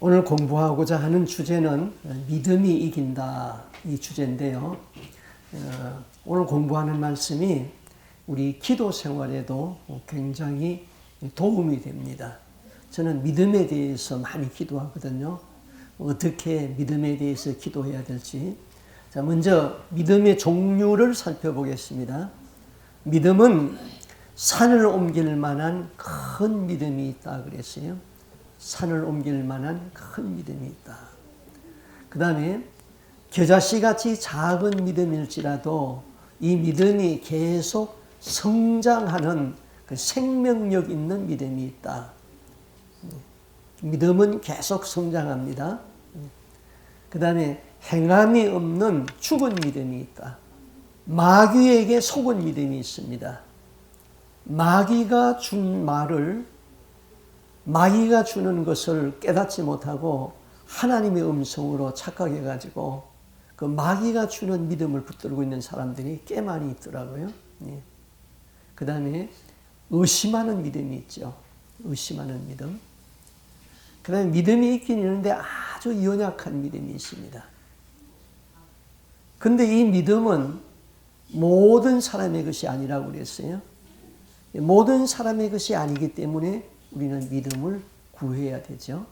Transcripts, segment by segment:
오늘 공부하고자 하는 주제는 믿음이 이긴다, 이 주제인데요. 오늘 공부하는 말씀이 우리 기도 생활에도 굉장히 도움이 됩니다. 저는 믿음에 대해서 많이 기도하거든요. 어떻게 믿음에 대해서 기도해야 될지. 자, 먼저 믿음의 종류를 살펴보겠습니다. 믿음은 산을 옮길 만한 큰 믿음이 있다 그랬어요. 산을 옮길 만한 큰 믿음이 있다. 그 다음에 겨자씨같이 작은 믿음일지라도 이 믿음이 계속 성장하는 그 생명력 있는 믿음이 있다. 믿음은 계속 성장합니다. 그 다음에 행함이 없는 죽은 믿음이 있다. 마귀에게 속은 믿음이 있습니다. 마귀가 준 말을, 마귀가 주는 것을 깨닫지 못하고 하나님의 음성으로 착각해가지고 그 마귀가 주는 믿음을 붙들고 있는 사람들이 꽤 많이 있더라고요. 그 다음에 의심하는 믿음이 있죠. 의심하는 믿음. 그 다음에 믿음이 있긴 있는데 아주 연약한 믿음이 있습니다. 근데 이 믿음은 모든 사람의 것이 아니라고 그랬어요. 모든 사람의 것이 아니기 때문에 우리는 믿음을 구해야 되죠.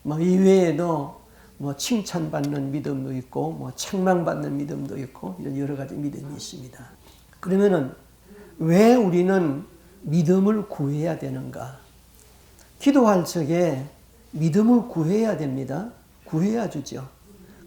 이외에도 칭찬받는 믿음도 있고, 책망받는 믿음도 있고, 이런 여러 가지 믿음이 있습니다. 그러면은 왜 우리는 믿음을 구해야 되는가? 기도할 적에 믿음을 구해야 됩니다. 구해야 주죠.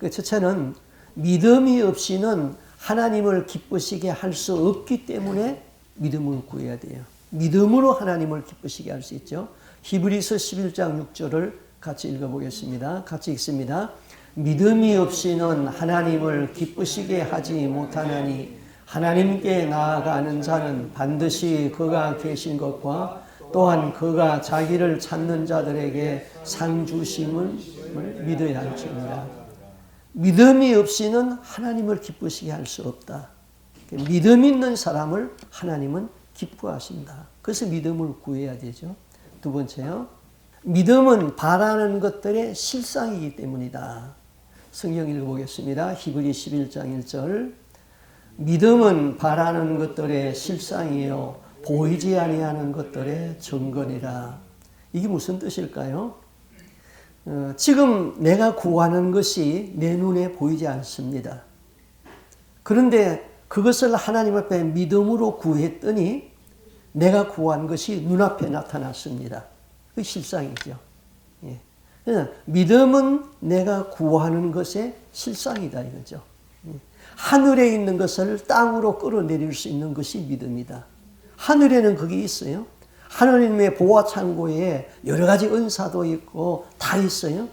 첫째는 믿음이 없이는 하나님을 기쁘시게 할 수 없기 때문에 믿음을 구해야 돼요. 믿음으로 하나님을 기쁘시게 할 수 있죠. 히브리서 11장 6절을 같이 읽어보겠습니다. 같이 읽습니다. 믿음이 없이는 하나님을 기쁘시게 하지 못하나니 하나님께 나아가는 자는 반드시 그가 계신 것과 또한 그가 자기를 찾는 자들에게 상 주심을 믿어야 할지니라. 믿음이 없이는 하나님을 기쁘시게 할 수 없다. 믿음 있는 사람을 하나님은 기뻐하신다. 그래서 믿음을 구해야 되죠. 두 번째요. 믿음은 바라는 것들의 실상이기 때문이다. 성경 읽어보겠습니다. 히브리 11장 1절. 믿음은 바라는 것들의 실상이요 보이지 아니하는 것들의 증거니라. 이게 무슨 뜻일까요? 지금 내가 구하는 것이 내 눈에 보이지 않습니다. 그런데 그것을 하나님 앞에 믿음으로 구했더니 내가 구한 것이 눈앞에 나타났습니다. 그 실상이죠. 믿음은 내가 구하는 것의 실상이다 이거죠. 하늘에 있는 것을 땅으로 끌어내릴 수 있는 것이 믿음이다. 하늘에는 그게 있어요. 하나님의 보화 창고에 여러 가지 은사도 있고 다 있어요.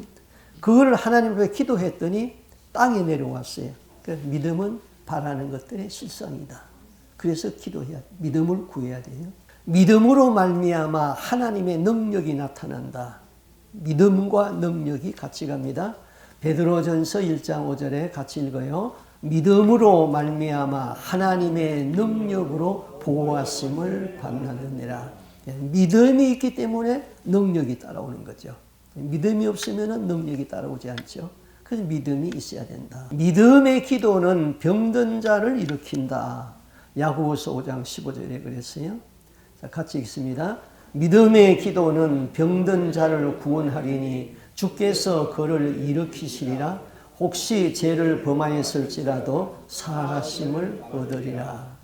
그걸 하나님 앞에 기도했더니 땅에 내려왔어요. 그래서 믿음은 바라는 것들의 실상이다. 그래서 기도해야 돼. 믿음을 구해야 돼요. 믿음으로 말미암아 하나님의 능력이 나타난다. 믿음과 능력이 같이 갑니다. 베드로전서 1장 5절에 같이 읽어요. 믿음으로 말미암아 하나님의 능력으로 보호하심을 받느니라. 믿음이 있기 때문에 능력이 따라오는 거죠. 믿음이 없으면 능력이 따라오지 않죠. 그래서 믿음이 있어야 된다. 믿음의 기도는 병든 자를 일으킨다. 야고보서 5장 15절에 그랬어요. 자, 같이 읽습니다. 믿음의 기도는 병든 자를 구원하리니 주께서 그를 일으키시리라. 혹시 죄를 범하였을지라도 사하심을 얻으리라.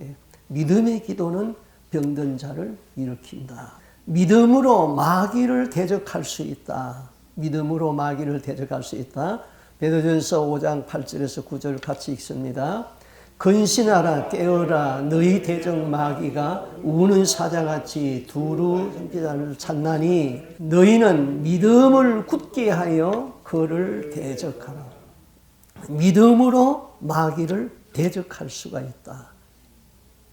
믿음의 기도는 병든 자를 일으킨다. 믿음으로 마귀를 대적할 수 있다. 믿음으로 마귀를 대적할 수 있다. 베드로전서 5장 8절에서 9절 같이 읽습니다. 근신하라 깨어라 너희 대적 마귀가 우는 사자같이 두루 햇빛을 찾나니 너희는 믿음을 굳게 하여 그를 대적하라. 믿음으로 마귀를 대적할 수가 있다.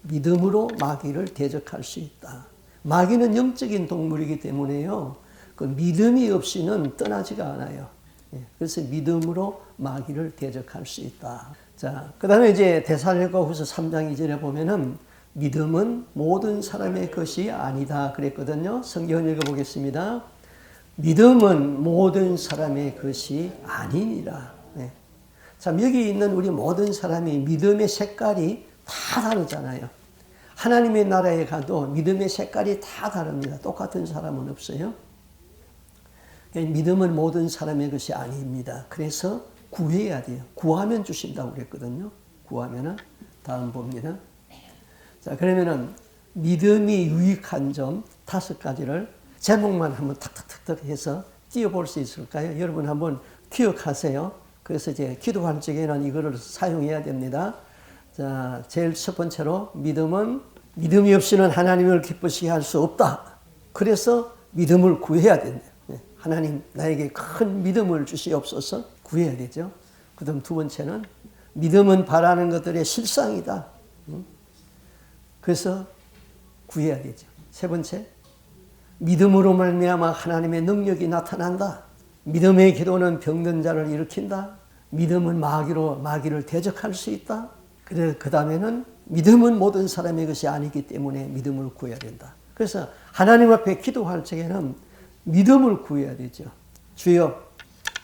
믿음으로 마귀를 대적할 수 있다. 마귀는 영적인 동물이기 때문에요. 그 믿음이 없이는 떠나지가 않아요. 그래서 믿음으로 마귀를 대적할 수 있다. 자, 그 다음에 이제 데살로니가후서 3장 2절에 보면은 믿음은 모든 사람의 것이 아니다 그랬거든요. 성경 읽어보겠습니다. 믿음은 모든 사람의 것이 아니니라. 네. 참 여기 있는 우리 모든 사람이 믿음의 색깔이 다 다르잖아요. 하나님의 나라에 가도 믿음의 색깔이 다 다릅니다. 똑같은 사람은 없어요. 믿음은 모든 사람의 것이 아닙니다. 그래서 구해야 돼요. 구하면 주신다고 그랬거든요. 구하면은 다음 봅니다. 자, 그러면은 믿음이 유익한 점 5가지를 제목만 한번 탁탁탁탁 해서 띄워볼 수 있을까요? 여러분 한번 기억하세요. 그래서 이제 기도할 적에는 이거를 사용해야 됩니다. 자, 제일 첫 번째로 믿음이 없이는 하나님을 기쁘시게 할 수 없다. 그래서 믿음을 구해야 된다. 하나님 나에게 큰 믿음을 주시옵소서 구해야 되죠. 그 다음 두 번째는 믿음은 바라는 것들의 실상이다. 그래서 구해야 되죠. 세 번째, 믿음으로 말미암아 하나님의 능력이 나타난다. 믿음의 기도는 병든 자를 일으킨다. 믿음은 마귀를 대적할 수 있다. 그래, 그 다음에는 믿음은 모든 사람의 것이 아니기 때문에 믿음을 구해야 된다. 그래서 하나님 앞에 기도할 적에는 믿음을 구해야 되죠. 주여,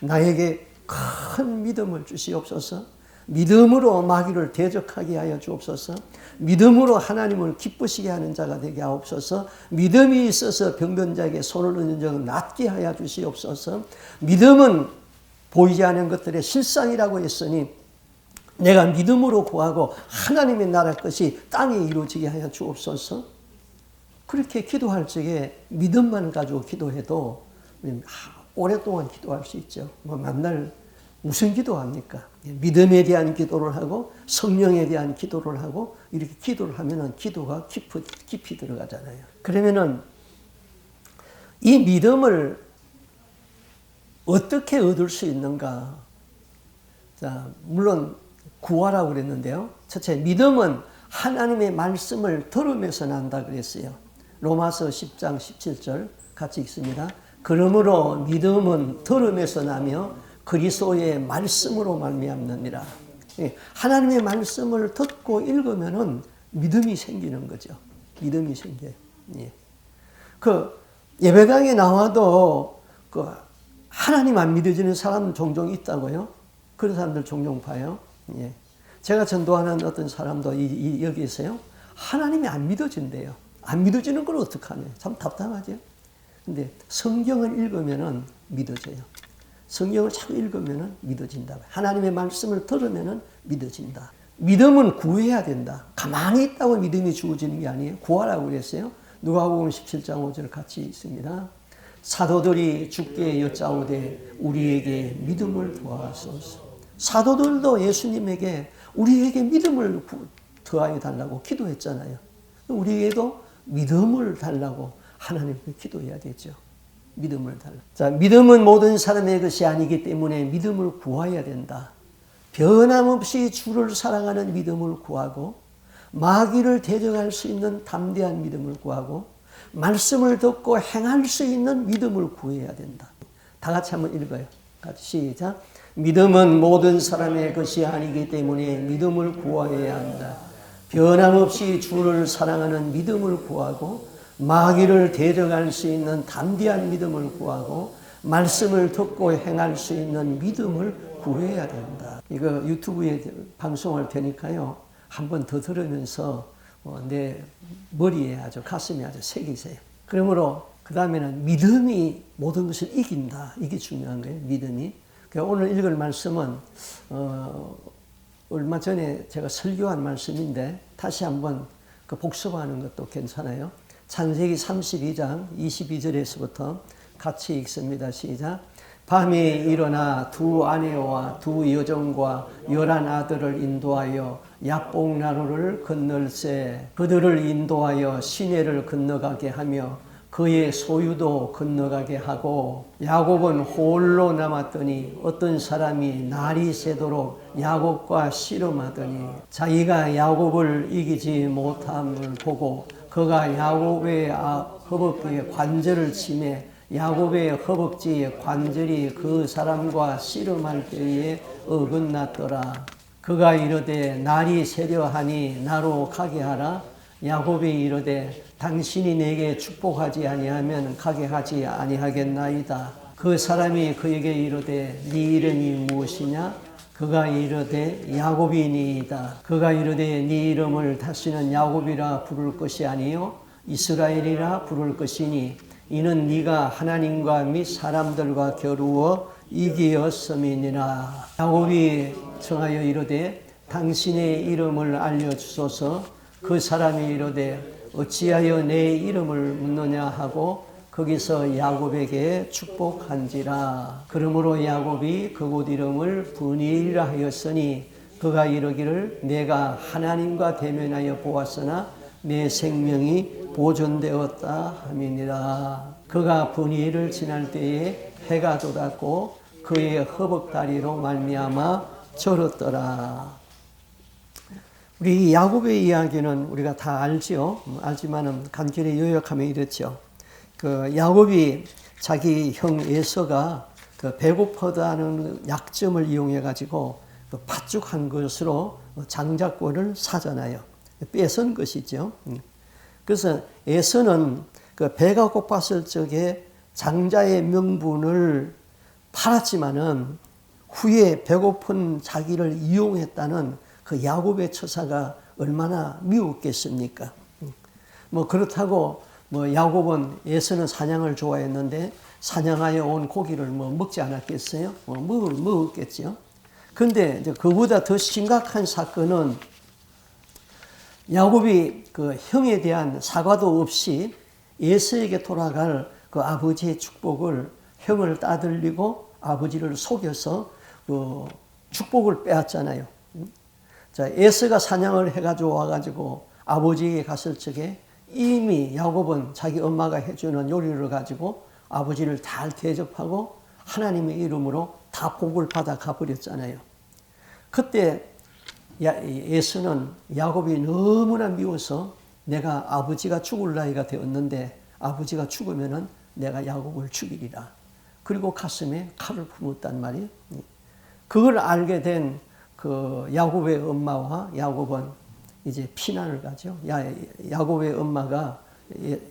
나에게 큰 믿음을 주시옵소서. 믿음으로 마귀를 대적하게 하여 주옵소서. 믿음으로 하나님을 기쁘시게 하는 자가 되게 하옵소서. 믿음이 있어서 병든 자에게 손을 얹은 적은 낫게 하여 주시옵소서. 믿음은 보이지 않는 것들의 실상이라고 했으니 내가 믿음으로 구하고 하나님의 나라 것이 땅에 이루어지게 하여 주옵소서. 그렇게 기도할 적에 믿음만 가지고 기도해도 오랫동안 기도할 수 있죠. 만날 무슨 기도합니까? 믿음에 대한 기도를 하고 성령에 대한 기도를 하고 이렇게 기도를 하면은 기도가 깊이 들어가잖아요. 그러면은 이 믿음을 어떻게 얻을 수 있는가? 자, 물론 구하라고 그랬는데요. 첫째, 믿음은 하나님의 말씀을 들으면서 난다 그랬어요. 로마서 10장 17절 같이 읽습니다. 그러므로 믿음은 들음에서 나며 그리스도의 말씀으로 말미암느니라. 하나님의 말씀을 듣고 읽으면은 믿음이 생기는 거죠. 믿음이 생겨요. 그 예배당에 나와도 그 하나님 안 믿어지는 사람 종종 있다고요. 그런 사람들 종종 봐요. 제가 전도하는 어떤 사람도 여기 있어요. 하나님이 안 믿어진대요. 안 믿어지는 걸 어떡하냐. 참 답답하죠. 근데 성경을 읽으면은 믿어져요. 성경을 자꾸 읽으면은 믿어진다. 하나님의 말씀을 들으면은 믿어진다. 믿음은 구해야 된다. 가만히 있다고 믿음이 주어지는 게 아니에요. 구하라고 그랬어요. 누가복음 17장 5절 같이 있습니다. 사도들이 주께 여짜오되 우리에게 믿음을 더하소서. 사도들도 예수님에게 우리에게 믿음을 더하여 달라고 기도했잖아요. 우리에게도 믿음을 달라고 하나님께 기도해야 되죠. 믿음을 달라. 자, 믿음은 모든 사람의 것이 아니기 때문에 믿음을 구해야 된다. 변함없이 주를 사랑하는 믿음을 구하고 마귀를 대적할 수 있는 담대한 믿음을 구하고 말씀을 듣고 행할 수 있는 믿음을 구해야 된다. 다 같이 한번 읽어요. 같이 시작. 믿음은 모든 사람의 것이 아니기 때문에 믿음을 구해야 한다. 변함없이 주를 사랑하는 믿음을 구하고 마귀를 대적할 수 있는 담대한 믿음을 구하고 말씀을 듣고 행할 수 있는 믿음을 구해야 된다. 이거 유튜브에 방송할 테니까요. 한 번 더 들으면서 내 머리에 아주 가슴에 아주 새기세요. 그러므로 그 다음에는 믿음이 모든 것을 이긴다. 이게 중요한 거예요. 믿음이. 오늘 읽을 말씀은 얼마 전에 제가 설교한 말씀인데 다시 한번 그 복습하는 것도 괜찮아요. 창세기 32장 22절에서부터 같이 읽습니다. 시작. 밤에 일어나 두 아내와 두 여종과 11 아들을 인도하여 야복나루를 건널세. 그들을 인도하여 시내를 건너가게 하며 그의 소유도 건너가게 하고 야곱은 홀로 남았더니 어떤 사람이 날이 새도록 야곱과 씨름하더니 자기가 야곱을 이기지 못함을 보고 그가 야곱의 허벅지에 관절을 치매 야곱의 허벅지에 관절이 그 사람과 씨름할 때에 어긋났더라. 그가 이르되 날이 새려 하니 나로 가게 하라. 야곱이 이르되 당신이 내게 축복하지 아니하면 가게 하지 아니하겠나이다. 그 사람이 그에게 이르되 네 이름이 무엇이냐? 그가 이르되 야곱이니이다. 그가 이르되 네 이름을 다시는 야곱이라 부를 것이 아니요 이스라엘이라 부를 것이니 이는 네가 하나님과 및 사람들과 겨루어 이기었음이니라. 야곱이 청하여 이르되 당신의 이름을 알려주소서. 그 사람이 이르되 어찌하여 내 이름을 묻느냐 하고 거기서 야곱에게 축복한지라. 그러므로 야곱이 그곳 이름을 브니엘이라 하였으니 그가 이르기를 내가 하나님과 대면하여 보았으나 내 생명이 보존되었다 함이니라. 그가 브니엘을 지날 때에 해가 돋았고 그의 허벅다리로 말미암아 절었더라. 우리 야곱의 이야기는 우리가 다 알지요. 알지만은 간결히 요약하면 이렇죠. 그 야곱이 자기 형 에서가 그 배고프다는 약점을 이용해 가지고 그 팥죽한 것으로 장자권을 사잖아요. 뺏은 것이죠. 그래서 에서는 그 배가 고팠을 적에 장자의 명분을 팔았지만은 후에 배고픈 자기를 이용했다는 그 야곱의 처사가 얼마나 미웠겠습니까? 뭐 그렇다고 뭐 야곱은 에서는 사냥을 좋아했는데 사냥하여 온 고기를 뭐 먹지 않았겠어요? 먹었겠죠. 근데 이제 그보다 더 심각한 사건은 야곱이 그 형에 대한 사과도 없이 에서에게 돌아갈 그 아버지의 축복을 형을 따돌리고 아버지를 속여서 그 축복을 빼앗잖아요. 자, 에서가 사냥을 해가지고 와가지고 아버지에게 갔을 적에 이미 야곱은 자기 엄마가 해주는 요리를 가지고 아버지를 잘 대접하고 하나님의 이름으로 다 복을 받아 가버렸잖아요. 그때 에서는 야곱이 너무나 미워서 내가 아버지가 죽을 나이가 되었는데 아버지가 죽으면은 내가 야곱을 죽이리라. 그리고 가슴에 칼을 품었단 말이에요. 그걸 알게 된 그 야곱의 엄마와 야곱은 이제 피난을 가죠. 야곱의 엄마가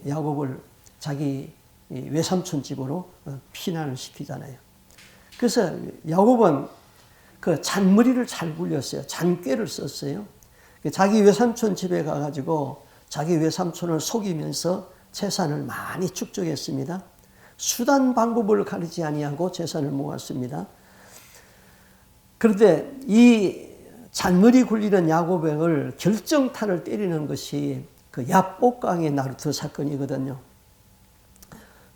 야곱을 자기 외삼촌 집으로 피난을 시키잖아요. 그래서 야곱은 그 잔머리를 잘 굴렸어요. 잔꾀를 썼어요. 자기 외삼촌 집에 가가지고 자기 외삼촌을 속이면서 재산을 많이 축적했습니다. 수단 방법을 가리지 아니하고 재산을 모았습니다. 그런데 이 잔머리 굴리는 야곱을 결정타를 때리는 것이 그 야복강의 나루터 사건이거든요.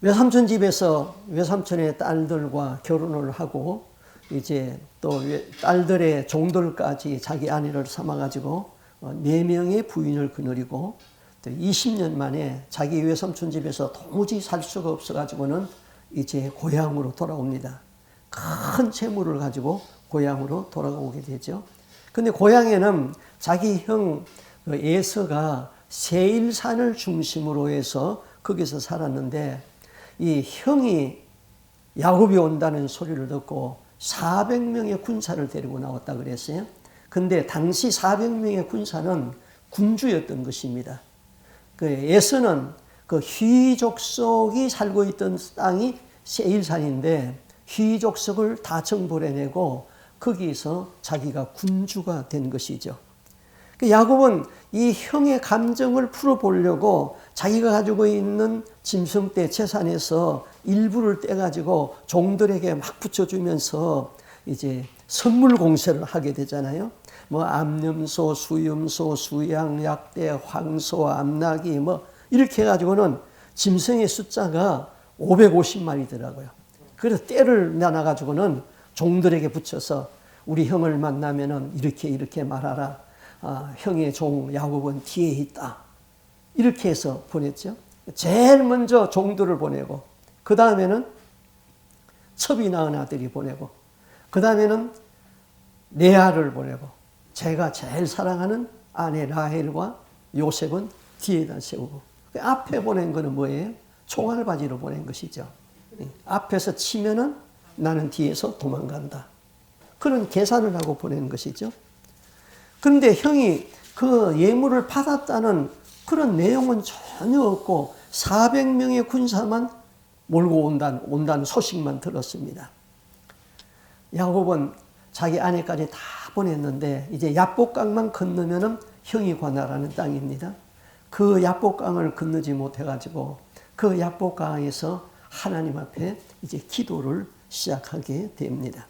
외삼촌 집에서 외삼촌의 딸들과 결혼을 하고 이제 또 딸들의 종들까지 자기 아내를 삼아가지고 4명의 부인을 거느리고 20년 만에 자기 외삼촌 집에서 도무지 살 수가 없어가지고는 이제 고향으로 돌아옵니다. 큰 재물을 가지고 고향으로 돌아오게 되죠. 근데 고향에는 자기 형 에서가 세일산을 중심으로 해서 거기서 살았는데 이 형이 야곱이 온다는 소리를 듣고 400명의 군사를 데리고 나왔다 그랬어요. 근데 당시 400명의 군사는 군주였던 것입니다. 그 에서는 그 휘족속이 살고 있던 땅이 세일산인데 휘족속을 다 정벌해내고 거기서 자기가 군주가 된 것이죠. 야곱은 이 형의 감정을 풀어보려고 자기가 가지고 있는 짐승떼 재산에서 일부를 떼가지고 종들에게 막 붙여주면서 이제 선물 공세를 하게 되잖아요. 뭐 암염소, 수염소, 수양, 약대, 황소, 암나귀 뭐 이렇게 해가지고는 짐승의 숫자가 550마리더라고요. 그래서 떼를 나눠가지고는 종들에게 붙여서 우리 형을 만나면은 이렇게 말하라. 형의 종 야곱은 뒤에 있다. 이렇게 해서 보냈죠. 제일 먼저 종들을 보내고 그 다음에는 첩이 낳은 아들이 보내고 그 다음에는 레아를 보내고 제가 제일 사랑하는 아내 라헬과 요셉은 뒤에다 세우고 앞에 보낸 거는 뭐예요? 총알바지로 보낸 것이죠. 앞에서 치면은 나는 뒤에서 도망간다. 그런 계산을 하고 보내는 것이죠. 그런데 형이 그 예물을 받았다는 그런 내용은 전혀 없고 400명의 군사만 몰고 온다는 소식만 들었습니다. 야곱은 자기 아내까지 다 보냈는데 이제 야복강만 건너면은 형이 관할하는 땅입니다. 그 야복강을 건너지 못해가지고 그 야복강에서 하나님 앞에 이제 기도를 시작하게 됩니다.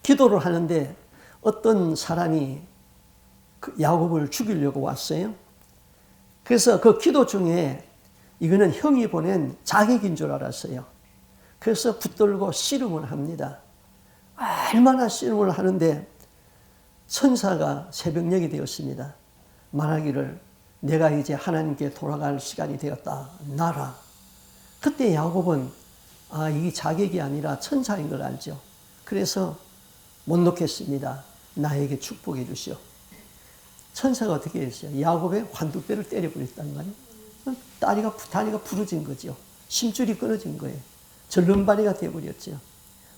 기도를 하는데 어떤 사람이 야곱을 죽이려고 왔어요. 그래서 그 기도 중에 이거는 형이 보낸 자객인 줄 알았어요. 그래서 붙들고 씨름을 합니다. 얼마나 씨름을 하는데 천사가 새벽녘이 되었습니다. 말하기를 내가 이제 하나님께 돌아갈 시간이 되었다. 나라. 그때 야곱은 이 자객이 아니라 천사인 걸 알죠. 그래서 못 놓겠습니다. 나에게 축복해 주시오. 천사가 어떻게 했어요? 야곱의 환두뼈를 때려버렸단 말이에요. 다리가 부러진 거죠. 심줄이 끊어진 거예요. 절름발이가 되어버렸죠.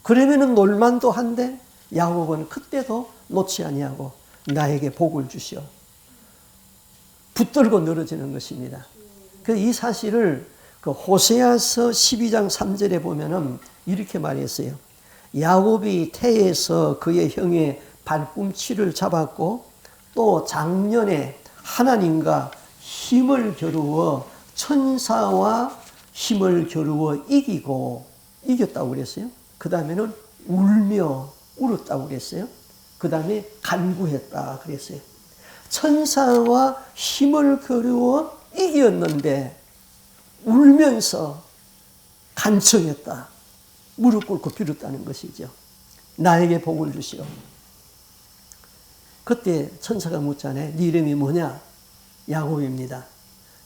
그러면은 놀만도 한데 야곱은 그때도 놓지 아니하고 나에게 복을 주시오. 붙들고 늘어지는 것입니다. 그래서 이 사실을 그 호세아서 12장 3절에 보면은 이렇게 말했어요. 야곱이 태에서 그의 형의 발꿈치를 잡았고 또 작년에 하나님과 힘을 겨루어 천사와 힘을 겨루어 이겼다고 그랬어요. 그 다음에는 울며 울었다고 그랬어요. 그 다음에 간구했다 그랬어요. 천사와 힘을 겨루어 이겼는데 울면서 간청했다. 무릎 꿇고 빌었다는 것이죠. 나에게 복을 주시오. 그때 천사가 묻잖아요. 네 이름이 뭐냐? 야곱입니다.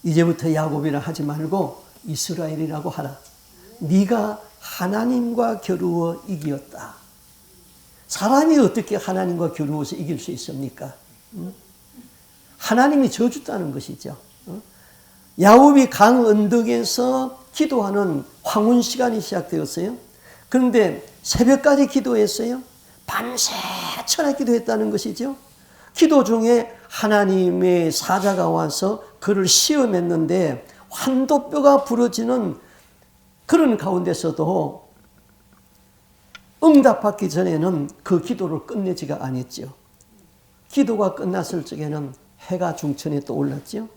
이제부터 야곱이라 하지 말고 이스라엘이라고 하라. 네가 하나님과 겨루어 이겼다. 사람이 어떻게 하나님과 겨루어서 이길 수 있습니까? 하나님이 져줬다는 것이죠. 야곱이 강 언덕에서 기도하는 황혼 시간이 시작되었어요. 그런데 새벽까지 기도했어요. 밤새 철야 기도했다는 것이죠. 기도 중에 하나님의 사자가 와서 그를 시험했는데 환도뼈가 부러지는 그런 가운데서도 응답받기 전에는 그 기도를 끝내지가 않았죠. 기도가 끝났을 적에는 해가 중천에 또 올랐죠.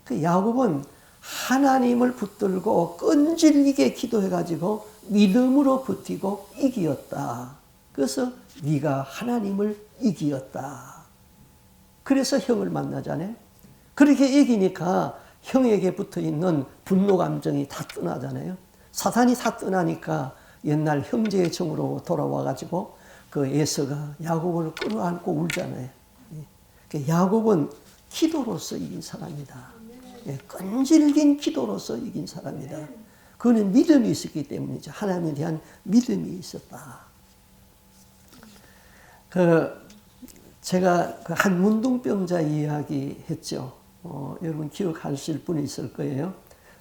그 야곱은 하나님을 붙들고 끈질기게 기도해가지고 믿음으로 버티고 이기었다. 그래서 네가 하나님을 이기었다. 그래서 형을 만나잖아요. 그렇게 이기니까 형에게 붙어있는 분노 감정이 다 떠나잖아요. 사탄이 다 떠나니까 옛날 형제의 정으로 돌아와가지고 그 에서가 야곱을 끌어안고 울잖아요. 야곱은 기도로서 이긴 사람이다. 끈질긴 기도로서 이긴 사람이다. 그는 믿음이 있었기 때문이죠. 하나님에 대한 믿음이 있었다. 제가 한 문둥병자 이야기 했죠. 여러분 기억하실 분이 있을 거예요.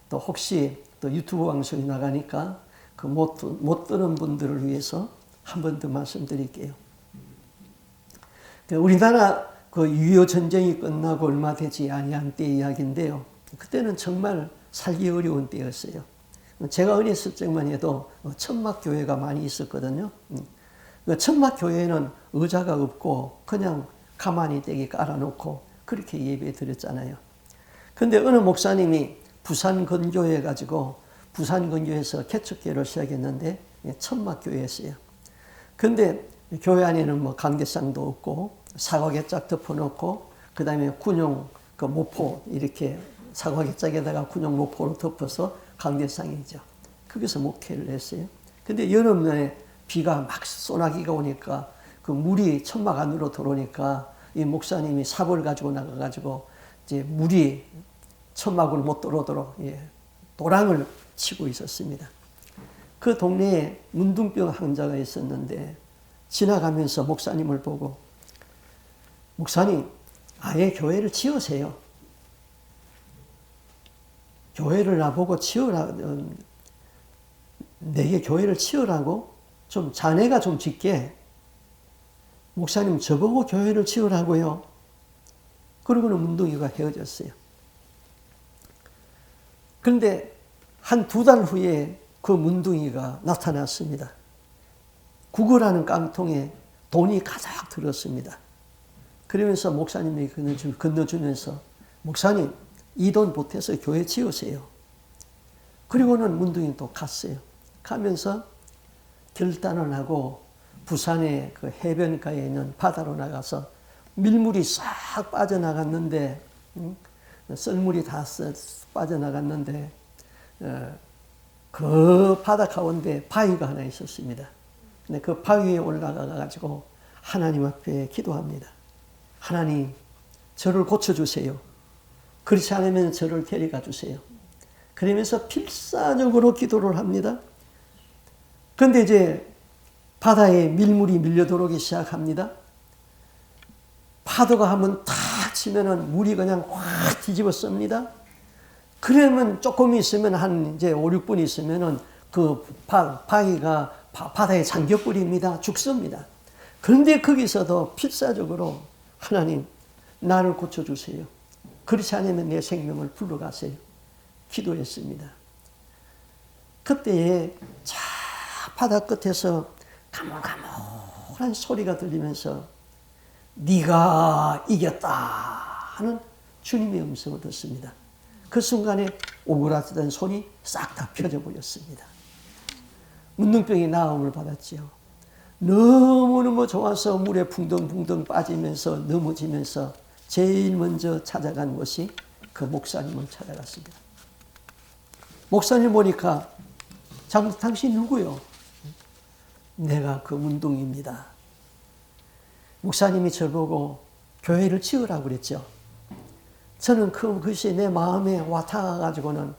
또 혹시 또 유튜브 방송이 나가니까 그 못 들은 분들을 위해서 한 번 더 말씀드릴게요. 우리나라 그 유효 전쟁이 끝나고 얼마 되지 아니한 때 이야기인데요. 그때는 정말 살기 어려운 때였어요. 제가 어렸을 적만 해도 천막 교회가 많이 있었거든요. 천막 교회는 의자가 없고 그냥 가만히 떼기 깔아놓고 그렇게 예배 드렸잖아요. 근데 어느 목사님이 부산 건교회 가지고 부산 건교에서 개척교회를 시작했는데 천막 교회였어요. 근데 교회 안에는 뭐 강대상도 없고 사과개 짝 덮어놓고 그 다음에 군용 그 모포 이렇게 사과개 짝에다가 군용 모포로 덮어서 강대상이죠. 거기서 목회를 했어요. 근데 여름에 비가 막 소나기가 오니까 그 물이 천막 안으로 들어오니까 이 목사님이 삽을 가지고 나가가지고 이제 물이 천막을 못 들어오도록 도랑을 치고 있었습니다. 그 동네에 문둥병 환자가 있었는데 지나가면서 목사님을 보고 목사님 아예 교회를 치우세요. 교회를 나보고 치우라 내게 교회를 치우라고 좀 자네가 좀 짓게 목사님 저보고 교회를 치우라고요. 그러고는 문둥이가 헤어졌어요. 그런데 한 2달 후에 그 문둥이가 나타났습니다. 구걸하는 깡통에 돈이 가득 들었습니다. 그러면서 목사님이 건너주면서 목사님 이 돈 보태서 교회 지으세요. 그리고는 문둥이 또 갔어요. 가면서 결단을 하고 부산의 그 해변가에 있는 바다로 나가서 밀물이 싹 빠져나갔는데 썰물이 다 빠져나갔는데 그 바다 가운데 바위가 하나 있었습니다. 근데 그 바위에 올라가 가지고 하나님 앞에 기도합니다. 하나님 저를 고쳐주세요. 그렇지 않으면 저를 데려가 주세요. 그러면서 필사적으로 기도를 합니다. 그런데 이제 바다에 밀물이 밀려들어오기 시작합니다. 파도가 한번 탁 치면은 물이 그냥 확 뒤집어 씁니다. 그러면 조금 있으면 한 이제 5, 6분 있으면은 그 바위가 바다에 잠겨버립니다. 죽습니다. 그런데 거기서도 필사적으로 하나님 나를 고쳐주세요. 그렇지 않으면 내 생명을 불러가세요. 기도했습니다. 그때에 저 바다 끝에서 가물가물한 소리가 들리면서 네가 이겼다 하는 주님의 음성을 듣습니다. 그 순간에 오그라들던 손이 싹 다 펴져 버렸습니다. 문둥병이 나음을 받았지요. 너무너무 좋아서 물에 붕덩붕덩 빠지면서 넘어지면서 제일 먼저 찾아간 것이 그 목사님을 찾아갔습니다. 목사님 보니까 당신 누구요? 내가 그 문둥이입니다. 목사님이 저보고 교회를 지으라고 그랬죠. 저는 그것이 내 마음에 와 닿아가지고는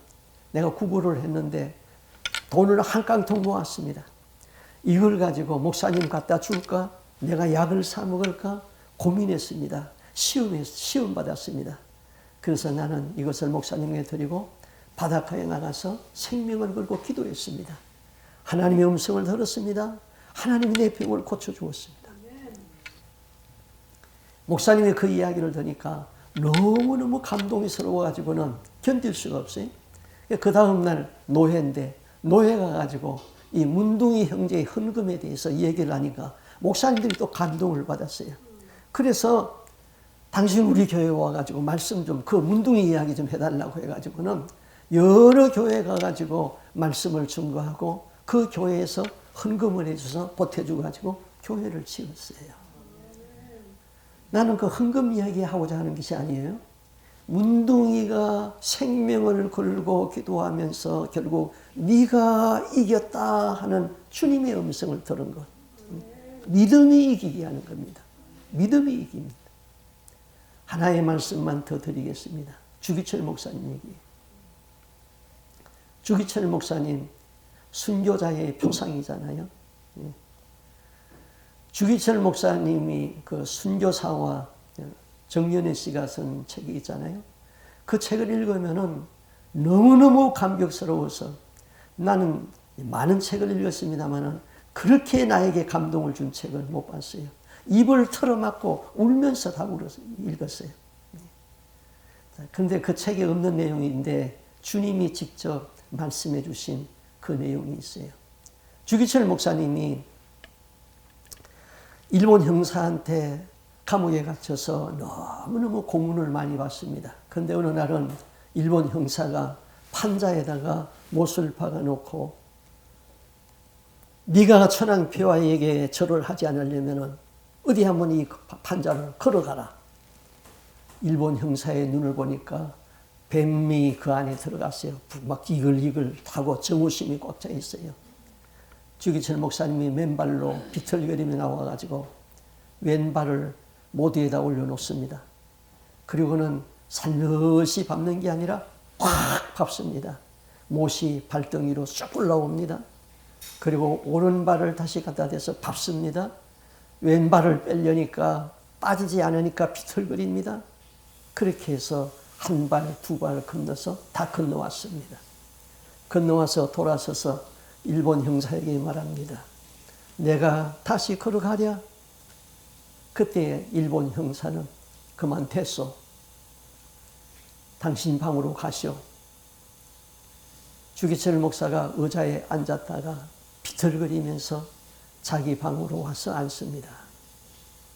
내가 구걸을 했는데 돈을 한 깡통 모았습니다. 이걸 가지고 목사님 갖다 줄까? 내가 약을 사 먹을까? 고민했습니다. 시험 받았습니다. 그래서 나는 이것을 목사님에게 드리고 바닷가에 나가서 생명을 걸고 기도했습니다. 하나님의 음성을 들었습니다. 하나님이 내 병을 고쳐주었습니다. 목사님의 그 이야기를 들으니까 너무너무 감동스러워가지고는 견딜 수가 없어요. 그 다음날 노회인데 노회 가가지고 이 문둥이 형제의 헌금에 대해서 얘기를 하니까 목사님들이 또 감동을 받았어요. 그래서 당신 우리 교회에 와가지고 말씀 좀 그 문둥이 이야기 좀 해달라고 해가지고는 여러 교회 가가지고 말씀을 증거하고 그 교회에서 헌금을 해줘서 보태주고 가지고 교회를 지었어요. 나는 그 헌금 이야기 하고자 하는 것이 아니에요. 문둥이가 생명을 걸고 기도하면서 결국 네가 이겼다 하는 주님의 음성을 들은 것. 믿음이 이기게 하는 겁니다. 믿음이 이깁니다. 하나의 말씀만 더 드리겠습니다. 주기철 목사님 얘기. 주기철 목사님 순교자의 표상이잖아요. 주기철 목사님이 그 순교사와 정연애 씨가 쓴 책이 있잖아요. 그 책을 읽으면은 너무너무 감격스러워서 나는 많은 책을 읽었습니다만은 그렇게 나에게 감동을 준 책을 못 봤어요. 입을 털어막고 울면서 다 읽었어요. 그런데 그 책에 없는 내용인데 주님이 직접 말씀해 주신 그 내용이 있어요. 주기철 목사님이 일본 형사한테 감옥에 갇혀서 너무너무 고문을 많이 받습니다. 그런데 어느 날은 일본 형사가 판자에다가 못을 박아놓고 네가 천황폐하에게 절을 하지 않으려면 어디 한번 이 판자를 걸어가라. 일본 형사의 눈을 보니까 뱀이 그 안에 들어갔어요. 막 이글이글 하고 정우심이 꽉 차 있어요. 주기철 목사님이 맨발로 비틀거리며 나와가지고 왼발을 모두에다 올려놓습니다. 그리고는 살며시 밟는 게 아니라 꽉 밟습니다. 못이 발등위로 쭉 올라옵니다. 그리고 오른발을 다시 갖다 대서 밟습니다. 왼발을 빼려니까 빠지지 않으니까 비틀거립니다. 그렇게 해서 한 발, 두 발 건너서 다 건너왔습니다. 건너와서 돌아서서 일본 형사에게 말합니다. 내가 다시 걸어가랴? 그때 일본 형사는 그만 됐소. 당신 방으로 가시오. 주기철 목사가 의자에 앉았다가 비틀거리면서 자기 방으로 와서 앉습니다.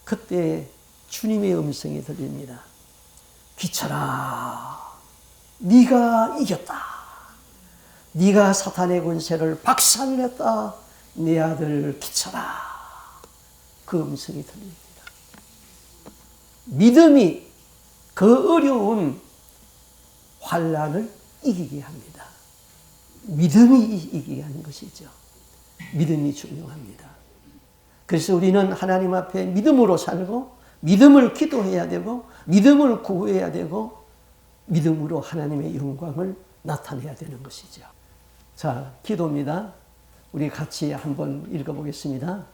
그때 주님의 음성이 들립니다. 기철아, 네가 이겼다. 네가 사탄의 권세를 박살냈다. 내 아들 기철아. 그 음성이 들립니다. 믿음이 그 어려운 환난을 이기게 합니다. 믿음이 이기게 하는 것이죠. 믿음이 중요합니다. 그래서 우리는 하나님 앞에 믿음으로 살고 믿음을 기도해야 되고 믿음을 구해야 되고 믿음으로 하나님의 영광을 나타내야 되는 것이죠. 자, 기도입니다. 우리 같이 한번 읽어보겠습니다.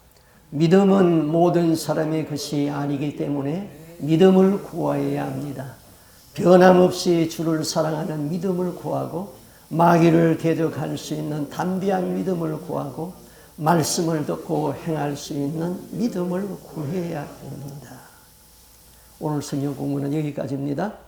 믿음은 모든 사람의 것이 아니기 때문에 믿음을 구해야 합니다. 변함없이 주를 사랑하는 믿음을 구하고 마귀를 대적할 수 있는 담대한 믿음을 구하고 말씀을 듣고 행할 수 있는 믿음을 구해야 합니다. 오늘 성경 공부는 여기까지입니다.